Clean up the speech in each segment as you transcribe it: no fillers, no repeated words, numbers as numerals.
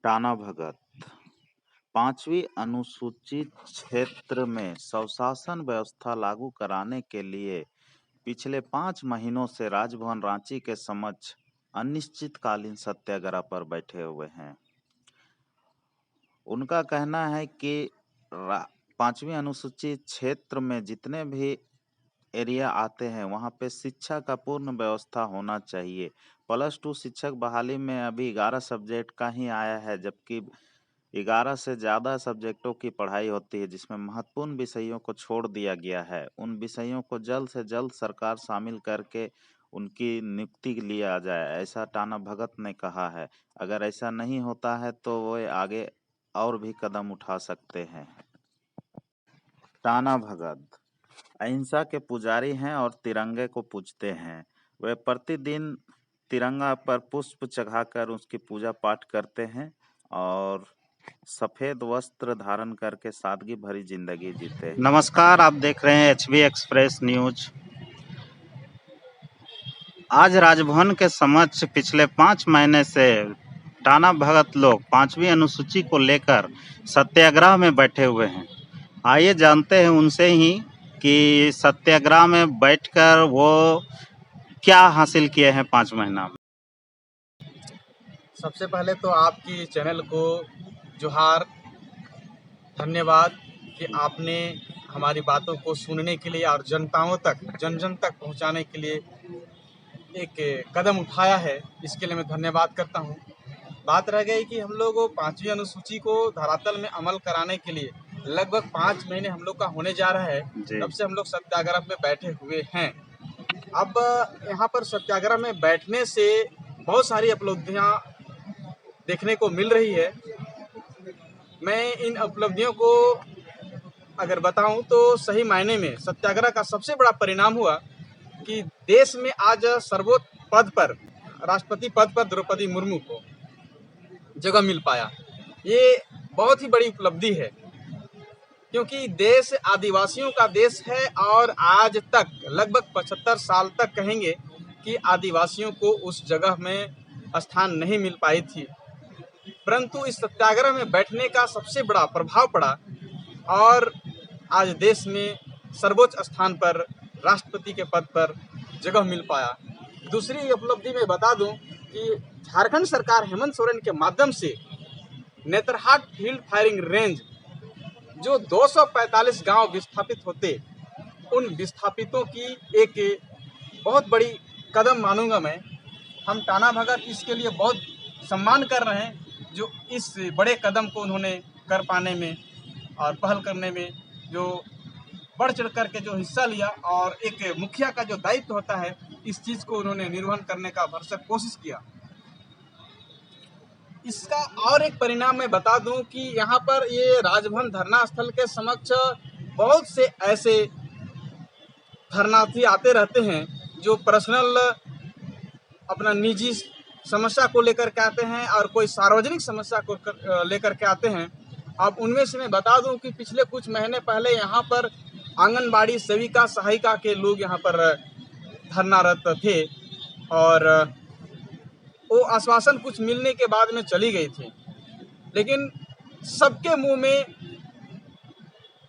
टाना भगत। पांचवी अनुसूचित क्षेत्र में स्वशासन व्यवस्था लागू कराने के लिए पिछले 5 महीनों से राजभवन रांची के समक्ष अनिश्चितकालीन सत्याग्रह पर बैठे हुए हैं। उनका कहना है कि पांचवी अनुसूचित क्षेत्र में जितने भी एरिया आते हैं वहाँ पे शिक्षा का पूर्ण व्यवस्था होना चाहिए। +2 शिक्षक बहाली में अभी 11 सब्जेक्ट का ही आया है, जबकि 11 से ज़्यादा सब्जेक्टों की पढ़ाई होती है, जिसमें महत्वपूर्ण विषयों को छोड़ दिया गया है। उन विषयों को जल्द से जल्द सरकार शामिल करके उनकी नियुक्ति लिया जाए, ऐसा टाना भगत ने कहा है। अगर ऐसा नहीं होता है तो वे आगे और भी कदम उठा सकते हैं। टाना भगत अहिंसा के पुजारी हैं और तिरंगे को पूजते हैं। वे प्रतिदिन तिरंगा पर पुष्प चढ़ाकर उसकी पूजा पाठ करते हैं और सफेद वस्त्र धारण करके सादगी भरी जिंदगी जीते हैं। नमस्कार, आप देख रहे हैं HB एक्सप्रेस न्यूज। आज राजभवन के समक्ष पिछले 5 महीने से टाना भगत लोग 5वीं अनुसूची को लेकर सत्याग्रह में बैठे हुए हैं। आइए जानते हैं उनसे ही कि सत्याग्रह में बैठकर वो क्या हासिल किए हैं 5 महीना में। सबसे पहले तो आपकी चैनल को जोहार, धन्यवाद कि आपने हमारी बातों को सुनने के लिए और जनताओं तक, जन तक पहुंचाने के लिए एक कदम उठाया है, इसके लिए मैं धन्यवाद करता हूं। बात रह गई कि हम लोग 5वीं अनुसूची को धरातल में अमल कराने के लिए लगभग 5 महीने हम लोग का होने जा रहा है। तब से हम लोग सत्याग्रह में बैठे हुए हैं। अब यहाँ पर सत्याग्रह में बैठने से बहुत सारी उपलब्धियाँ देखने को मिल रही है। मैं इन उपलब्धियों को अगर बताऊं तो सही मायने में सत्याग्रह का सबसे बड़ा परिणाम हुआ कि देश में आज सर्वोच्च पद पर, राष्ट्रपति पद पर द्रौपदी मुर्मू को जगह मिल पाया। ये बहुत ही बड़ी उपलब्धि है, क्योंकि देश आदिवासियों का देश है और आज तक लगभग 75 साल तक कहेंगे कि आदिवासियों को उस जगह में स्थान नहीं मिल पाई थी। परंतु इस सत्याग्रह में बैठने का सबसे बड़ा प्रभाव पड़ा और आज देश में सर्वोच्च स्थान पर राष्ट्रपति के पद पर जगह मिल पाया। दूसरी उपलब्धि में बता दूं कि झारखंड सरकार हेमंत सोरेन के माध्यम से नेतरहाट फील्ड फायरिंग रेंज, जो 245 गांव विस्थापित होते, उन विस्थापितों की एक बहुत बड़ी कदम मानूंगा मैं। हम टाना भगत इसके लिए बहुत सम्मान कर रहे हैं, जो इस बड़े कदम को उन्होंने कर पाने में और पहल करने में जो बढ़ चढ़ करके जो हिस्सा लिया और एक मुखिया का जो दायित्व होता है, इस चीज़ को उन्होंने निर्वहन करने का भरसक कोशिश किया। इसका और एक परिणाम मैं बता दूं कि यहाँ पर ये राजभवन धरना स्थल के समक्ष बहुत से ऐसे धरनार्थी आते रहते हैं जो पर्सनल अपना निजी समस्या को लेकर के आते हैं और कोई सार्वजनिक समस्या को लेकर के आते हैं। अब उनमें से मैं बता दूं कि पिछले कुछ महीने पहले यहाँ पर आंगनबाड़ी सेविका सहायिका के लोग यहाँ पर धरनारत थे और वो आश्वासन कुछ मिलने के बाद में चली गई थी, लेकिन सबके मुंह में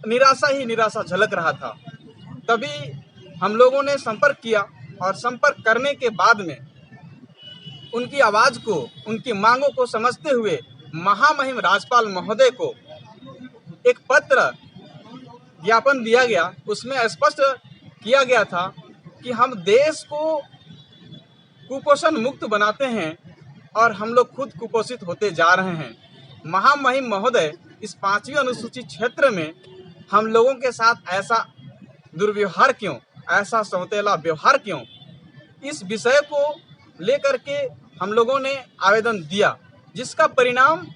निराशा ही निराशा झलक रहा था। तभी हम लोगों ने संपर्क किया और संपर्क करने के बाद में उनकी आवाज़ को, उनकी मांगों को समझते हुए महामहिम राज्यपाल महोदय को एक पत्र ज्ञापन दिया गया। उसमें स्पष्ट किया गया था कि हम देश को कुपोषण मुक्त बनाते हैं और हम लोग खुद कुपोषित होते जा रहे हैं। महामहिम महोदय, इस 5वीं अनुसूचित क्षेत्र में हम लोगों के साथ ऐसा दुर्व्यवहार क्यों, ऐसा सौतेला व्यवहार क्यों? इस विषय को लेकर के हम लोगों ने आवेदन दिया, जिसका परिणाम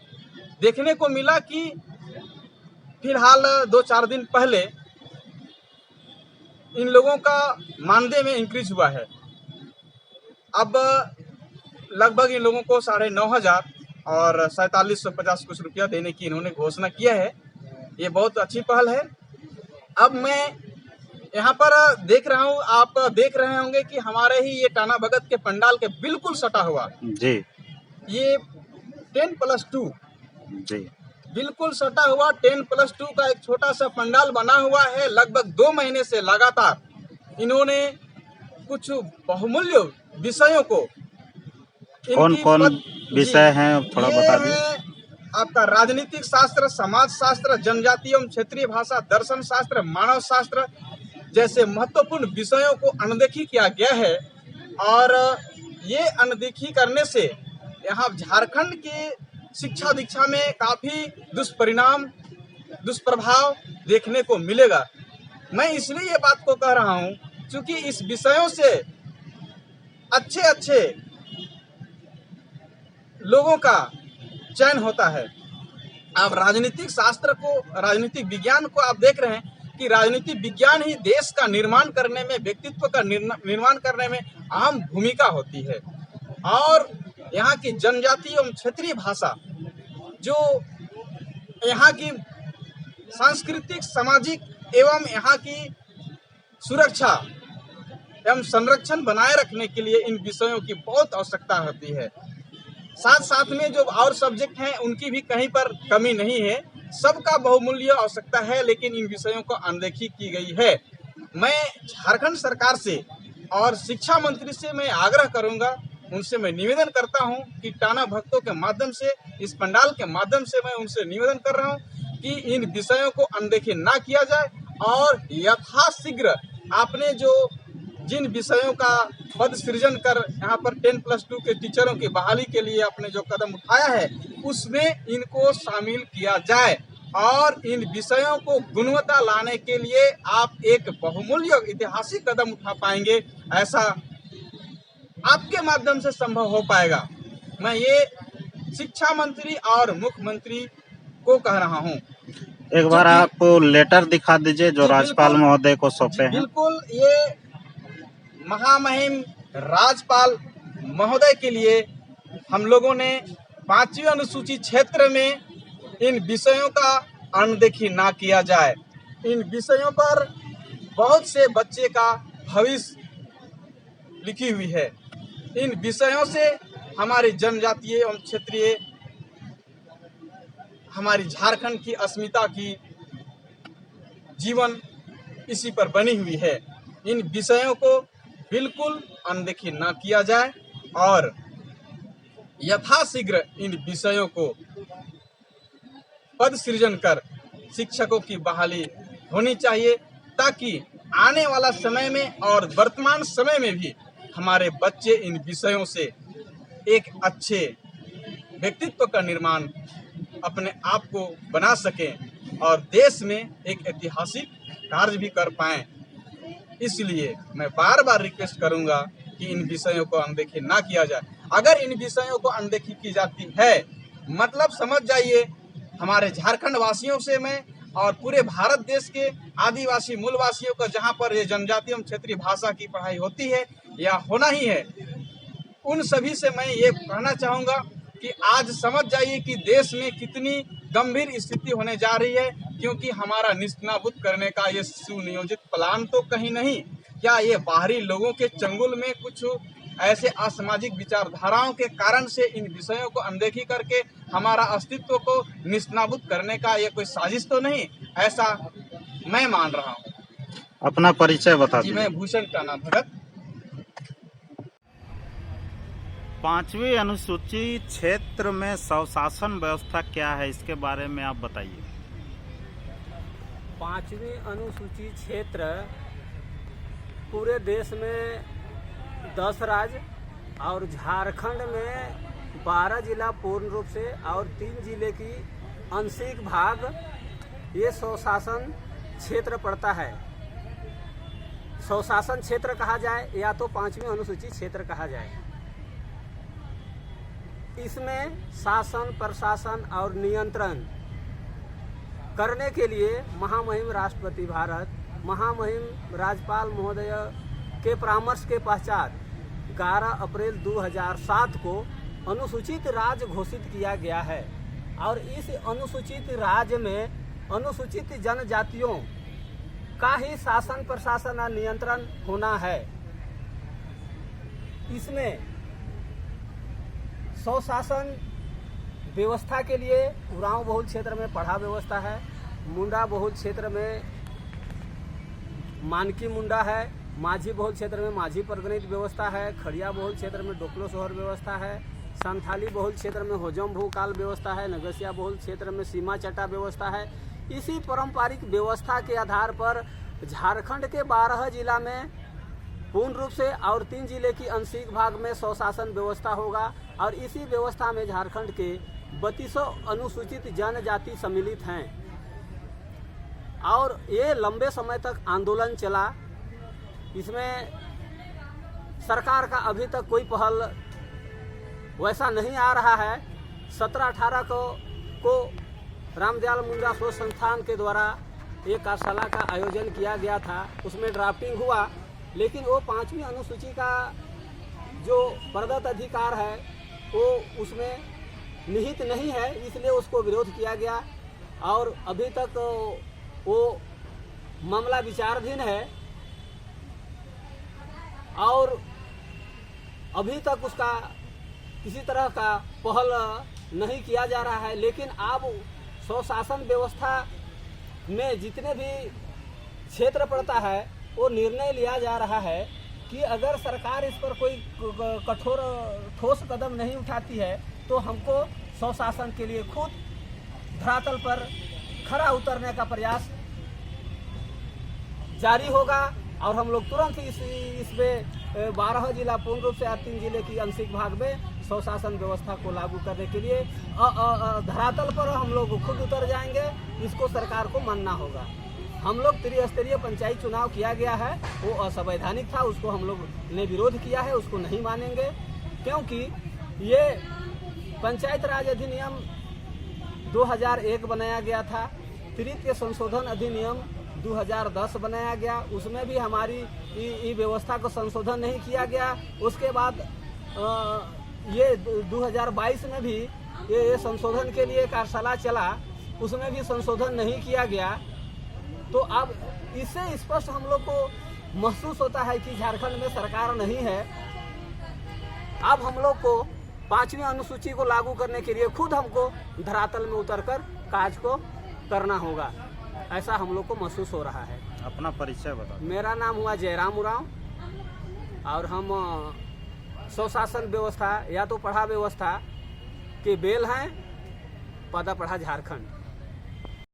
देखने को मिला कि फिलहाल 2-4 दिन पहले इन लोगों का मानदेय में इंक्रीज हुआ है। अब लगभग इन लोगों को 9,500 और 4750 कुछ रुपया देने की इन्होंने घोषणा किया है। ये बहुत अच्छी पहल है। अब मैं यहाँ पर देख रहा हूँ, आप देख रहे होंगे कि हमारे ही ये टाना भगत के पंडाल के बिल्कुल सटा हुआ जी, ये 10+2 जी। बिल्कुल सटा हुआ 10+2 का एक छोटा सा पंडाल बना हुआ है। लगभग 2 महीने से लगातार इन्होंने कुछ बहुमूल्य विषयों को कौन इनकी कौन पद जी, विषय हैं थोड़ा ये बता है दिए। आपका राजनीतिक शास्त्र, समाज शास्त्र, जनजातीय एवं क्षेत्रीय भाषा, दर्शन शास्त्र, मानव शास्त्र जैसे महत्वपूर्ण विषयों को अनदेखी किया गया है। और ये अनदेखी करने से यहाँ झारखंड के शिक्षा दीक्षा में काफ़ी दुष्परिणाम, दुष्प्रभाव देखने को मिलेगा। मैं इसलिए ये बात को कह रहा हूँ क्योंकि इस विषयों से अच्छे अच्छे लोगों का चयन होता है। आप राजनीतिक शास्त्र को, राजनीतिक विज्ञान को आप देख रहे हैं कि राजनीतिक विज्ञान ही देश का निर्माण करने में, व्यक्तित्व का निर्माण करने में अहम भूमिका होती है। और यहाँ की जनजातीय एवं क्षेत्रीय भाषा जो यहाँ की सांस्कृतिक, सामाजिक एवं यहाँ की सुरक्षा एवं संरक्षण बनाए रखने के लिए इन विषयों की बहुत आवश्यकता होती है। साथ साथ में जो और सब्जेक्ट हैं उनकी भी कहीं पर कमी नहीं है, सबका बहुमूल्य आवश्यकता है, लेकिन इन विषयों को अनदेखी की गई है। मैं झारखंड सरकार से और शिक्षा मंत्री से मैं आग्रह करूंगा, उनसे मैं निवेदन करता हूं कि टाना भक्तों के माध्यम से, इस पंडाल के माध्यम से मैं उनसे निवेदन कर रहा हूं कि इन विषयों को अनदेखी ना किया जाए और यथाशीघ्र आपने जो जिन विषयों का पद सृजन कर यहाँ पर 10+2 के टीचरों की बहाली के लिए आपने जो कदम उठाया है उसमें इनको शामिल किया जाए और इन विषयों को गुणवत्ता लाने के लिए आप एक बहुमूल्य ऐतिहासिक कदम उठा पाएंगे, ऐसा आपके माध्यम से संभव हो पाएगा। मैं ये शिक्षा मंत्री और मुख्यमंत्री को कह रहा हूँ। एक बार आप लेटर दिखा दीजिए जो राज्यपाल महोदय को सौंपे हैं। बिल्कुल, ये महामहिम राज्यपाल महोदय के लिए हम लोगों ने 5वीं अनुसूची क्षेत्र में इन विषयों का अनदेखी ना किया जाए। इन विषयों पर बहुत से बच्चे का भविष्य लिखी हुई है। इन विषयों से हमारी जनजातीय एवं क्षेत्रीय, हमारी झारखंड की अस्मिता की जीवन इसी पर बनी हुई है। इन विषयों को बिल्कुल अनदेखी ना किया जाए और यथाशीघ्र इन विषयों को पद सृजन कर शिक्षकों की बहाली होनी चाहिए, ताकि आने वाला समय में और वर्तमान समय में भी हमारे बच्चे इन विषयों से एक अच्छे व्यक्तित्व का निर्माण अपने आप को बना सकें और देश में एक ऐतिहासिक कार्य भी कर पाएं। इसलिए मैं बार बार रिक्वेस्ट करूंगा कि इन विषयों को अनदेखी ना किया जाए। अगर इन विषयों को अनदेखी की जाती है, मतलब समझ जाइए हमारे झारखंड वासियों से मैं और पूरे भारत देश के आदिवासी मूल वासियों का, जहां पर ये जनजातीय एवं क्षेत्रीय भाषा की पढ़ाई होती है या होना ही है, उन सभी से मैं ये कहना चाहूँगा कि आज समझ जाइए कि देश में कितनी गंभीर स्थिति होने जा रही है, क्योंकि हमारा निस्तानाबूद करने का ये सुनियोजित प्लान तो कहीं नहीं, क्या ये बाहरी लोगों के चंगुल में कुछ ऐसे असामाजिक विचारधाराओं के कारण से इन विषयों को अनदेखी करके हमारा अस्तित्व को निस्तानाबूद करने का ये कोई साजिश तो नहीं, ऐसा मैं मान रहा हूँ। अपना परिचय बता जी, दीजिए। मैं भूषण टाना भगत। 5वीं अनुसूची क्षेत्र में स्वशासन व्यवस्था क्या है, इसके बारे में आप बताइए। 5वीं अनुसूची क्षेत्र पूरे देश में 10 राज्य और झारखंड में 12 जिला पूर्ण रूप से और 3 जिले की आंशिक भाग ये स्वशासन क्षेत्र पड़ता है। स्वशासन क्षेत्र कहा जाए या तो 5वीं अनुसूची क्षेत्र कहा जाए। इसमें शासन, प्रशासन और नियंत्रण करने के लिए महामहिम राष्ट्रपति भारत, महामहिम राज्यपाल महोदय के परामर्श के पश्चात 11 अप्रैल 2007 को अनुसूचित राज्य घोषित किया गया है और इस अनुसूचित राज्य में अनुसूचित जनजातियों का ही शासन, प्रशासन और नियंत्रण होना है। इसमें स्वशासन व्यवस्था के लिए उरांव बहुल क्षेत्र में पढ़ा व्यवस्था है, मुंडा बहुल क्षेत्र में मानकी मुंडा है, माझी बहुल क्षेत्र में माझी परगणित व्यवस्था है, खड़िया बहुल क्षेत्र में डोकलो सोहर व्यवस्था है, संथाली बहुल क्षेत्र में होजम भूकाल व्यवस्था है, नगसिया बहुल क्षेत्र में सीमा चट्टा व्यवस्था है। इसी पारंपरिक व्यवस्था के आधार पर झारखंड के 12 जिला में पूर्ण रूप से और 3 जिले की आंशिक भाग में स्वशासन व्यवस्था होगा और इसी व्यवस्था में झारखंड के 3200 अनुसूचित जनजाति सम्मिलित हैं और ये लंबे समय तक आंदोलन चला। इसमें सरकार का अभी तक कोई पहल वैसा नहीं आ रहा है। 17-18 को रामदयाल मुंडा शोध संस्थान के द्वारा एक कार्यशाला का आयोजन किया गया था, उसमें ड्राफ्टिंग हुआ, लेकिन वो 5वीं अनुसूची का जो प्रदत्त अधिकार है वो उसमें निहित नहीं है, इसलिए उसको विरोध किया गया और अभी तक वो मामला विचाराधीन है और अभी तक उसका किसी तरह का पहल नहीं किया जा रहा है। लेकिन अब स्वशासन व्यवस्था में जितने भी क्षेत्र पड़ता है वो निर्णय लिया जा रहा है कि अगर सरकार इस पर कोई कठोर ठोस कदम नहीं उठाती है तो हमको स्वशासन के लिए खुद धरातल पर खरा उतरने का प्रयास जारी होगा और हम लोग तुरंत इसमें 12 जिला पूर्ण रूप से 3 जिले की आंशिक भाग में स्वशासन व्यवस्था को लागू करने के लिए धरातल पर हम लोग खुद उतर जाएंगे। इसको सरकार को मानना होगा। हम लोग त्रिस्तरीय पंचायत चुनाव किया गया है, वो असंवैधानिक था, उसको हम लोग ने विरोध किया है, उसको नहीं मानेंगे क्योंकि ये पंचायत राज अधिनियम 2001 बनाया गया था, तृतीय संशोधन अधिनियम 2010 बनाया गया, उसमें भी हमारी व्यवस्था को संशोधन नहीं किया गया। उसके बाद ये 2022 में भी ये संशोधन के लिए कार्यशाला चला, उसमें भी संशोधन नहीं किया गया। तो अब इससे स्पष्ट हम लोग को महसूस होता है कि झारखंड में सरकार नहीं है। अब हम लोग को 5वीं अनुसूची को लागू करने के लिए खुद हमको धरातल में उतरकर कार्य को करना होगा, ऐसा हम लोग को महसूस हो रहा है। अपना परिचय बताओ। मेरा नाम हुआ जयराम उरांव और हम स्वशासन व्यवस्था या तो पढ़ा व्यवस्था के बेल हैं, पदा पढ़ा झारखंड।